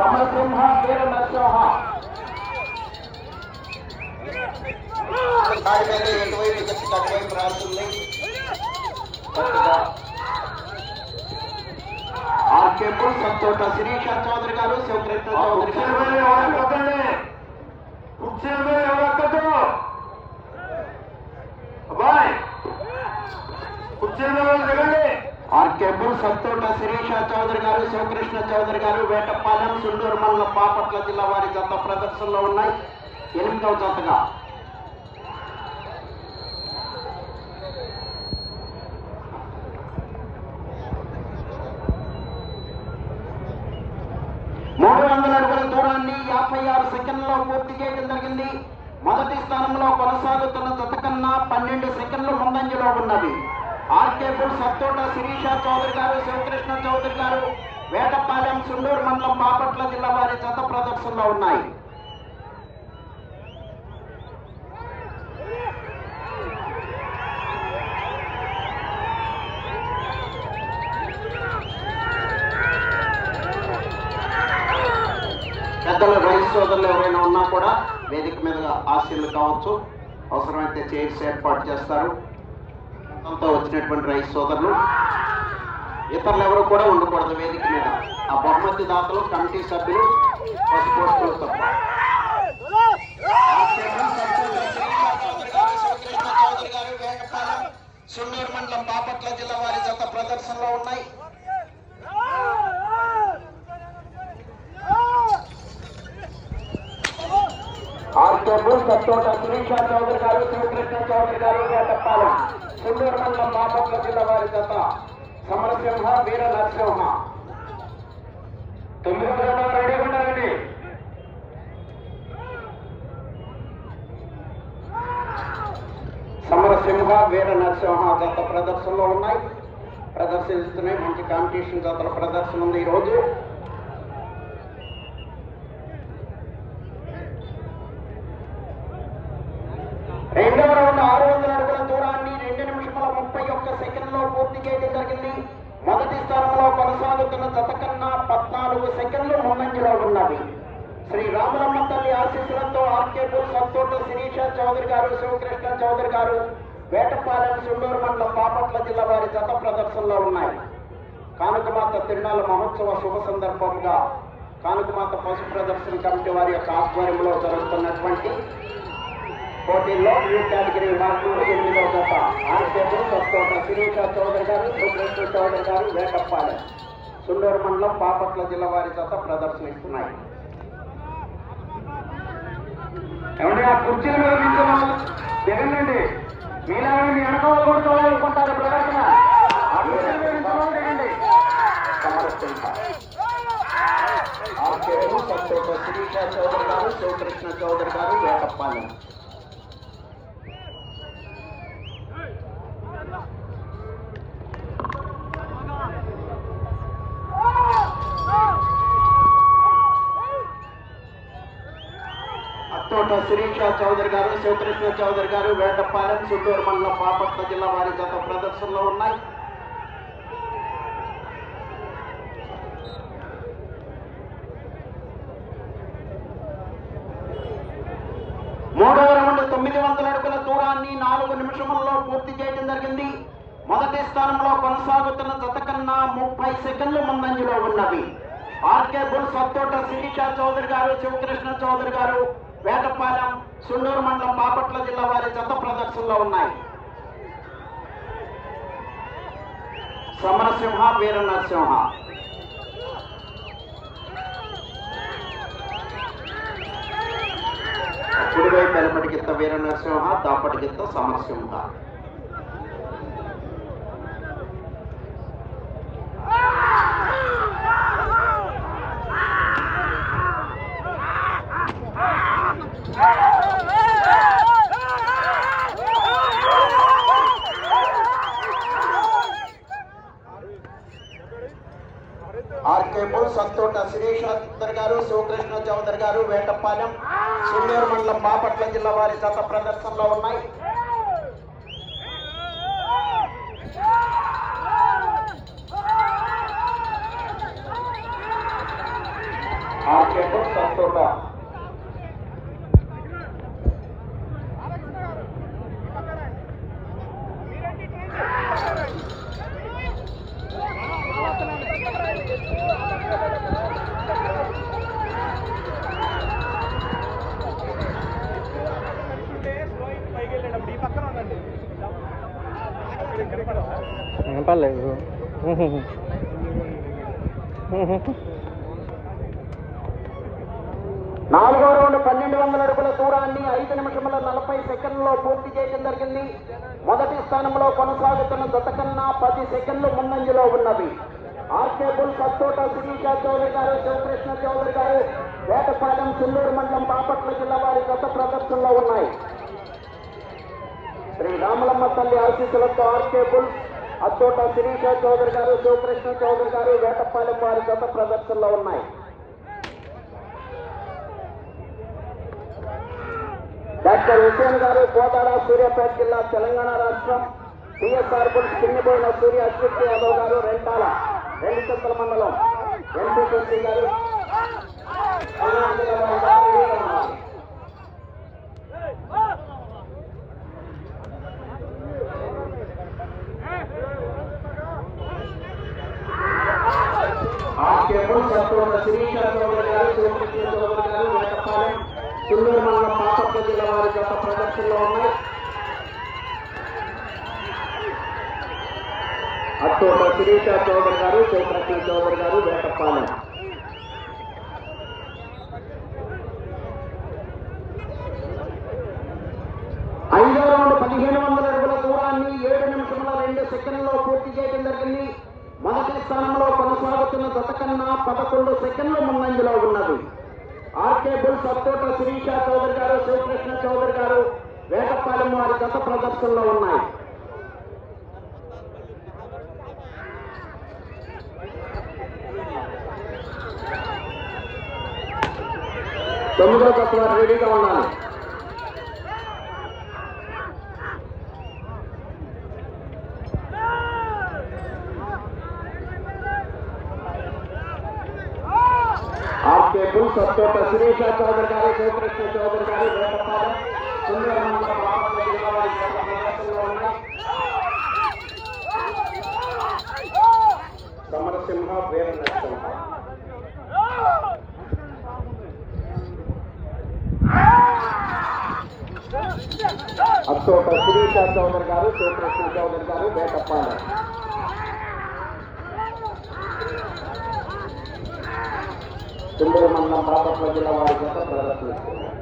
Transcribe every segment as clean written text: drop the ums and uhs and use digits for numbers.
సమరసింహ వీర నరసింహ దాడి మీద ఎటువైపు గట్టి అటువైపు రాస్తుంది. ఆర్కేపుల్ సంతోట శిరీష చౌదరి గారు శివకృష్ణ చౌదరి ఆర్కేపుల్ సంతోట శిరీష చౌదరి గారు శివకృష్ణ చౌదరి గారు వేటపాలెం సుండూరు మండలం బాపట్ల జిల్లా వారి జత ప్రదర్శనలో ఉన్నాయి. 8వ జతగా దూరాన్ని 56 సెకండ్లలో పూర్తి చేయడం జరిగింది. మొదటి స్థానంలో కొనసాగుతున్న జత కన్నా 12 సెకండ్లు ముందంజలో ఉన్నవి. ఆర్కేపుల్ సత్తోట శిరీష చౌదరి గారు శివకృష్ణ చౌదరి గారు వేటపాలెం సుండూరు మండలం బాపట్ల జిల్లా వారి జత ప్రదర్శనలో ఉన్నాయి. పెద్దల రైతు సోదరులు ఎవరైనా ఉన్నా కూడా వేదిక మీద ఆశీర్లు కావచ్చు, అవసరమైతే చైర్స్ ఏర్పాటు చేస్తారు. అంతా వచ్చినటువంటి రైతు సోదరులు ఇతరులు ఎవరు కూడా ఉండకూడదు వేదిక మీద. ఆ బహుమతి దాతలు కమిటీ సభ్యులు పసుపోస్టులు తప్ప. సుండూరు మండలం బాపట్ల జిల్లా వారి జత ప్రదర్శనలో ఉన్నాయి. ఆర్కేపుల్ సత్తోట శిరీష చౌదరి గారు శివకృష్ణ చౌదరి గారు వేటపాలెం సుండూరు మండలం బాపట్ల జిల్లా వారి జత సమరసింహ వీర నరసింహ. 9వ జత రెడీగా ఉండాలండి. సమరసింహ వీర నరసింహ జత ప్రదర్శనలో ఉన్నాయి, ప్రదర్శిస్తున్నాయి. మంచి కాంపిటీషన్ జతల ప్రదర్శన ఉంది ఈరోజు. రెండవ రౌండ్ 600 అడుగుల దూరాన్ని 2 నిమిషముల 31 సెకండ్లో పూర్తి చేయడం జరిగింది. మొదటి స్థానంలో కొనసాగుతున్న జత కన్నా 14 సెకండ్లు ముందంజలో ఉన్నవి. శ్రీ రాములమ్మ తల్లి ఆశీస్సులతో ఆర్కేపుల్ సత్తోట శిరీష చౌదరి గారు శివకృష్ణ చౌదరి గారు వేటపాలెం సుండూరు మండలం బాపట్ల జిల్లా వారి జత ప్రదర్శనలో ఉన్నాయి. కానుకమాత తిరునాళ్ళ మహోత్సవ శుభ సందర్భంగా కానుకమాత పశు ప్రదర్శన కమిటీ వారి యొక్క ఆధ్వర్యంలో జరుగుతున్నటువంటి పోటీల్లో ఈ కేటగిరీ విభాగంలో 8వ జత ఆర్కేపుల్ సత్తోట శిరీష చౌదరి గారు శివకృష్ణ చౌదరి గారు వేటపాలెం సుండూరు మండలం బాపట్ల జిల్లా వారి జత ప్రదర్శనిస్తున్నాయి. ఏమంటే ఆ కుర్చీల మీద నిల్చున్నాము దిగండి. మీలాగా మీ వెనకాల కూడా చూడాలనుకుంటారు ప్రదర్శన. దిగండి. ఆర్కేపుల్ సత్తోట శిరీష చౌదరి గారు శివకృష్ణ చౌదరి గారు వేటపాలెం. తోట శిరీష చౌదరి గారు శివకృష్ణ చౌదరి గారు వేటపాలెం సుండూరు మండలం బాపట్ల జిల్లా వారి జత ప్రదర్శనలో ఉన్నాయి. మూడవ రౌండ్ 900 అడుగుల దూరాన్ని 4 నిమిషములలో పూర్తి చేయడం జరిగింది. మొదటి స్థానంలో కొనసాగుతున్న జత కన్నా 30 సెకండ్లు ముందంజలో ఉన్నవి. ఆర్కేపుల్ సత్తోట శిరీష చౌదరి గారు శివకృష్ణ చౌదరి గారు వేటపాలెం సుండూరు మండలం బాపట్ల జిల్లా వారి జత ప్రదర్శనలో ఉన్నాయి. సమరసింహ వీర నరసింహ. కుడివైపు వెలపటికిత్త వీర నరసింహ, దాపటికిత్త సమరసింహ. ఆర్కేపుల్ సత్తోట శిరీష చౌదరి గారు శివకృష్ణ చౌదరి గారు వేటపాలెం సుండూరు మండలం బాపట్ల జిల్లా వారి జత ప్రదర్శనలో ఉన్నాయి. ఆర్కేపు సత్తోట. పర్లేదు. నాలుగో రౌండ్ 1200 అడుగుల దూరాన్ని 5 నిమిషముల 40 సెకండ్లలో పూర్తి చేయడం జరిగింది. మొదటి స్థానంలో కొనసాగుతున్న జత కన్నా 10 సెకండ్లు ముందంజలో ఉన్నవి. ఆర్కే బుల్ సత్తోట శిరీష చౌదరి గారు, శివకృష్ణ చౌదరి గారు, వేటపాలెం సుల్లూరు మండలం బాపట్ల జిల్లా వారి గత ప్రదర్శనలో ఉన్నాయి. శ్రీ రామలమ్మ తల్లి ఆశీస్సులతో ఆర్కే బుల్, అత్తోట శిరీష చౌదరి గారు, శివకృష్ణ చౌదరి గారు, వేటపాలెం వారి గత ప్రదర్శనలో ఉన్నాయి. డాక్టర్ హుసేన్ గారు, కోదాడ, సూర్యాపేట జిల్లా, తెలంగాణ రాష్ట్రం. టీఎస్ఆర్ బుల్ చిన్నిపోయిన సూర్య అశ్విత్ యాదవ్ గారు, రెంటాల, రెండుచంతల మండలం, ఎంపీటీసీ గారు. శిరీష చౌదరి గారు, శివకృష్ణ చౌదరి గారు, వేటపాలెం సుల్లూరు మండలం బాపట్ల జిల్లా వారి గత ప్రదర్శనలో ఉన్నాయి. అత్తోట శిరీష చౌదరి గారు, శివకృష్ణ చౌదరి గారు, వేటపాలెం. ఐదో రౌండ్ 1500 అడుగుల దూరాన్ని 7 నిమిషముల 2 సెకండ్లలో పూర్తి చేయడం జరిగింది. మొదటి స్థానంలో కొనసాగుతున్న జత కన్నా 11 సెకండ్లు ముందంజలో ఉన్నది. ఆర్కే బుల్ సత్తోట శిరీష చౌదరి గారు, శివకృష్ణ చౌదరి గారు, వేటపాలెం వారి గత ప్రదర్శనలో ఉన్నాయి. తొమ్మిదో జత వారు రెడీగా ఉండాలి. ఆర్కే బుల్ సత్తోట శిరీష చౌదరి గారు, శివకృష్ణ చౌదరి గారు, వేటపాలెం సుల్లూరు మండలం బాపట్ల జిల్లా వారి గత ప్రదర్శనలో ఉన్నాయి. సమరసింహ, వీర నరసింహ. అత్తోట శిరీష చౌదరి గారు, శివకృష్ణ చౌదరి గారు, వేటపాలెం. సుల్లూరు మండలం బాపట్ల జిల్లా వారి గత ప్రదర్శిస్తున్నారు.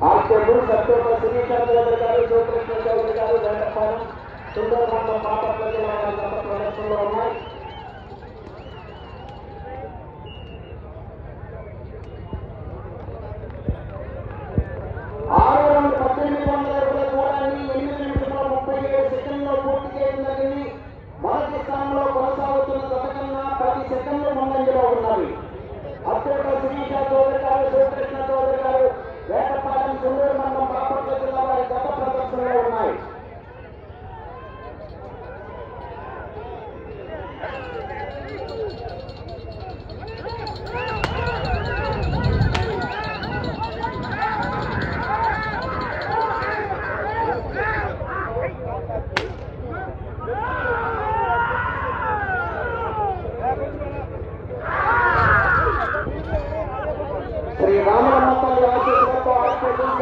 ఆర్కే బుల్ సత్తోట శిరీష చౌదరి గారు, శివకృష్ణ చౌదరి గారు, వేటపాలెం సుల్లూరు మండలం బాపట్ల జిల్లా వారి గత ప్రదర్శనలో ఉన్నాయి. ఆరో రౌండ్ 1800 అడుగుల దూరాన్ని 8 నిమిషముల 37 సెకండ్లో పూర్తి చేయడం జరిగింది. మొదటి స్థానంలో కొనసాగుతున్న జత కన్నా 10 సెకండ్లు ముందంజలో ఉన్నవి. అత్తోట శిరీష చౌదరి గారు, శివకృష్ణ చౌదరి గారు, వేటపాలెం సుల్లూరు మండలం బాపట్ల జిల్లా వారి గత ప్రదర్శనలో ఉన్నాయి. శ్రీ రామలమ్మ తల్లి ఆశీస్సులతో ఆర్కే బుల్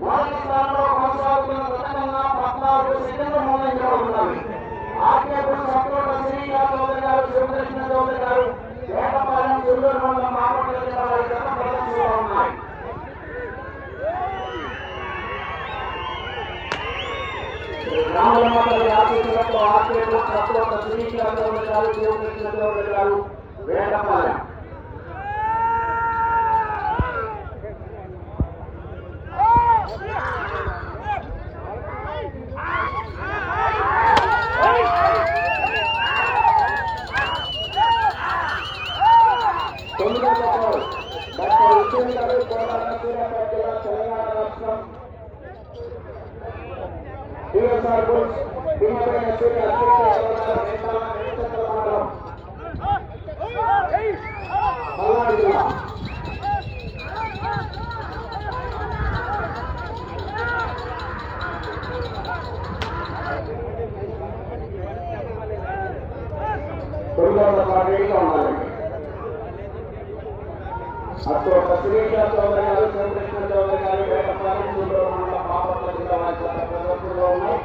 మొదటి స్థానంలో కొనసాగుతున్న జత కన్నా 14 సెకండ్లు రాముల మాతల ఆశీస్సులతో ఆర్కేడు సత్వత శ్రీకాంతరావు గారు శివకృష్ణరావు గారు వేటపాలెం. డాక్టర్ హుస్సేన్ గారు కోలార సూర్యాపేట జిల్లా తెలంగాణ రాష్ట్రం. టీఎస్ఆర్ బుల్స్ భీమపైన సూర్య మండలం పల్నాడు జిల్లా. తొమ్మిదవ పార్టీగా ఉన్నారండి. అప్పుడు శ్రీకృష్ణ చౌదరి గారు శివకృష్ణ చౌదరి గారు వేటపాలెం గుంటూరు మండలం బాపట్ల జిల్లా వారి ప్రదర్శనలో ఉన్నాయి.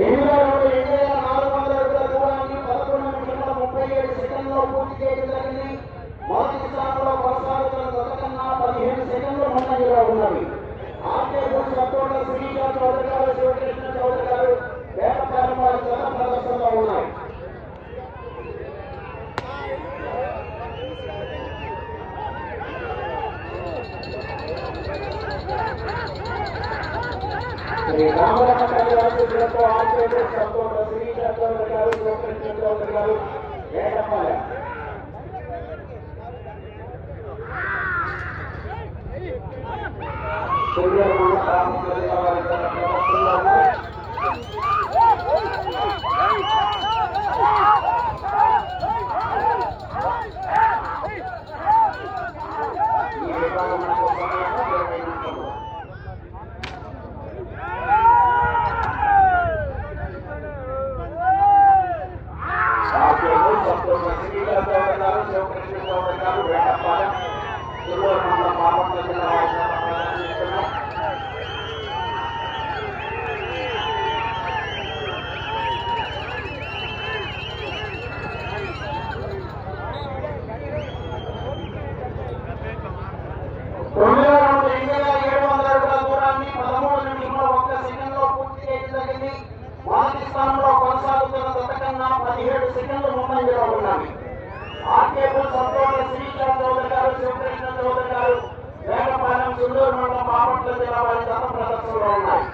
ఎనిమిదవ రౌండ్ 2400 అడుగుల దూరాన్ని 11 నిమిషముల 37 సెకండ్లలో పూర్తి చేయడం జరిగింది. మొదటి స్థానంలో కొనసాగుతున్న జతకన్నా 15 సెకండ్లు ముందంజలో ఉన్నవి. ఆర్కే బుల్స్ సత్తోట శ్రీకృష్ణ చౌదరి గారు శివకృష్ణ చౌదరి గారు వేటపాలెం వారి జత ప్రదర్శనలో ఉన్నాయి. శ్రీ రామరామకర్య ఆశీస్సులతో ఆర్కే బుల్స్ సత్తోట శ్రీకృష్ణ చౌదరి గారు శివకృష్ణ చౌదరి గారు వేటపాలెం. మొదటి స్థానంలో కొనసాగుతున్న జతకన్నా 17 సెకండ్లు ముందంజలో ఉన్నాయి. ఆర్కే బుల్స్ సత్తోట శ్రీకృష్ణ చౌదరి గారు శివకృష్ణ చౌదరి గారు వేటపాలెం గుంటూరు మండలం బాపట్ల జిల్లా వారి జత ప్రదర్శనలో ఉన్నాయి.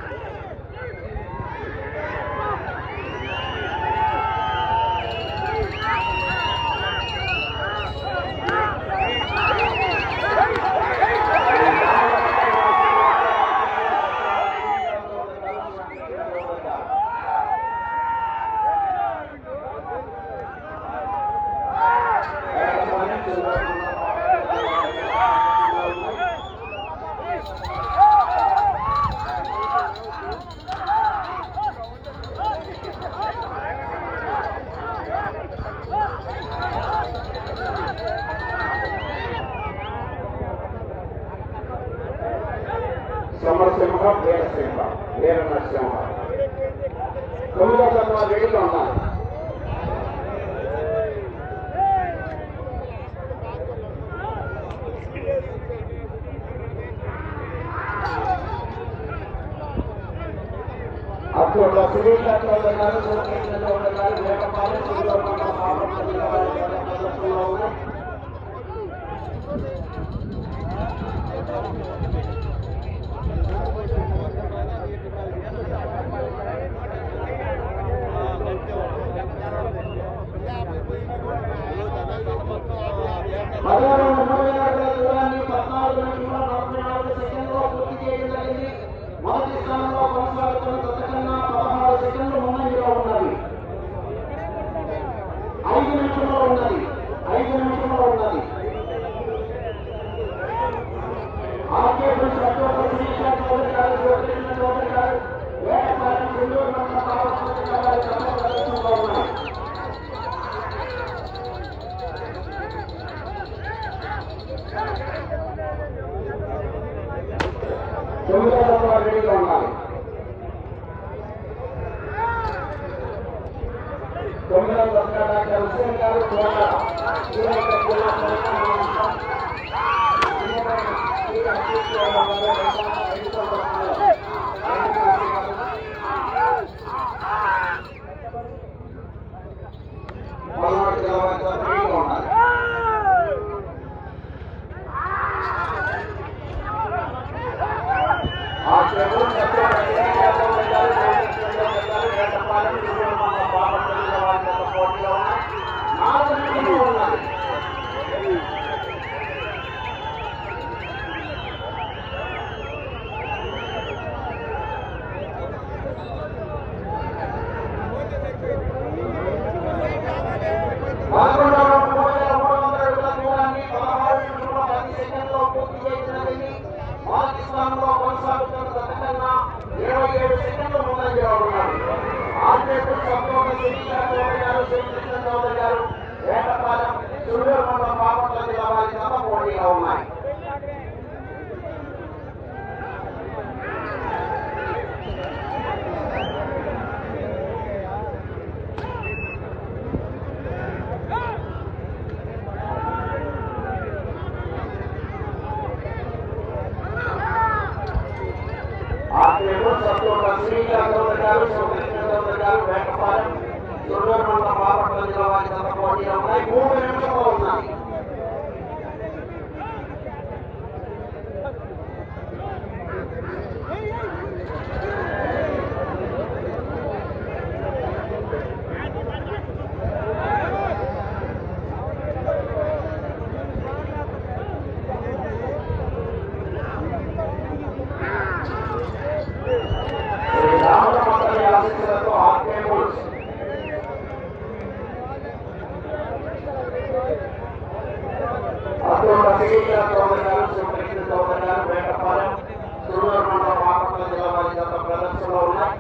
సమరసింహ వీరసింహ వీర నరసింహ 9వ జత రెడీగా ఉన్నారు. అప్పుడు శ్రీకృష్ణ చౌదరి గారు శివకృష్ణ చౌదరి గారు వేటపాలెం గుంటూరు మండలం బాపట్ల జిల్లా వారి ప్రదర్శనలో ఉన్నాయి. మొదటి స్థానంలో కొనసాగుతున్న జతకన్నా 16 సెకండ్లు ముందంజలో ఉన్నది. 5 నిమిషంలో ఉన్నది. ఆర్కే బుల్స్ సత్తోట శ్రీకృష్ణ చౌదరి గారు శివకృష్ణ చౌదరి గారు వేటపాలెం గుంటూరు మండలం బాపట్ల జిల్లా వారి జత ప్రదర్శనలో ఉన్నాయి. రెడీగా ఉండాలి. 9వ డాక్టర్ హుసేన్ గారు కోలాడ శ్రీలంక జిల్లా పల్నాడు జిల్లా ఉండాలి. ఆ చెరువు పోటీలో ఉన్నాయి. పాకిస్తాన్లో కొనసాగుతున్న గతకన్నా 27 సెకండ్లు ముందంజలో ఉన్నారు. ఆర్జేపీ సంతోష శిరీష చౌదరి గారు, శ్రీకృష్ణ చౌదరి గారు, వేటపాలెం సుళ్ళూరు మండలం బాపట్ల జిల్లా వారి జత పోటీగా ఉన్నాయి. వేటపాలెం సుళ్ళూరు మండలం బాపట్ల జిల్లా వారి జత పోటీగా ఉన్నాయి. 3 నిమిషంలో ఉన్నాయి. వేటపాలెం సుళ్ళూరు మండలం బాపట్ల జిల్లా వారి జత ప్రదర్శనలో ఉన్నాయి.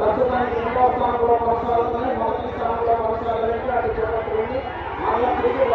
ప్రస్తుతానికి 2వ స్థానంలో కొనసాగుతుంది. మొదటి స్థానంలో కొనసాగాలంటే అటు చూడకుండా మళ్ళీ తిరిగి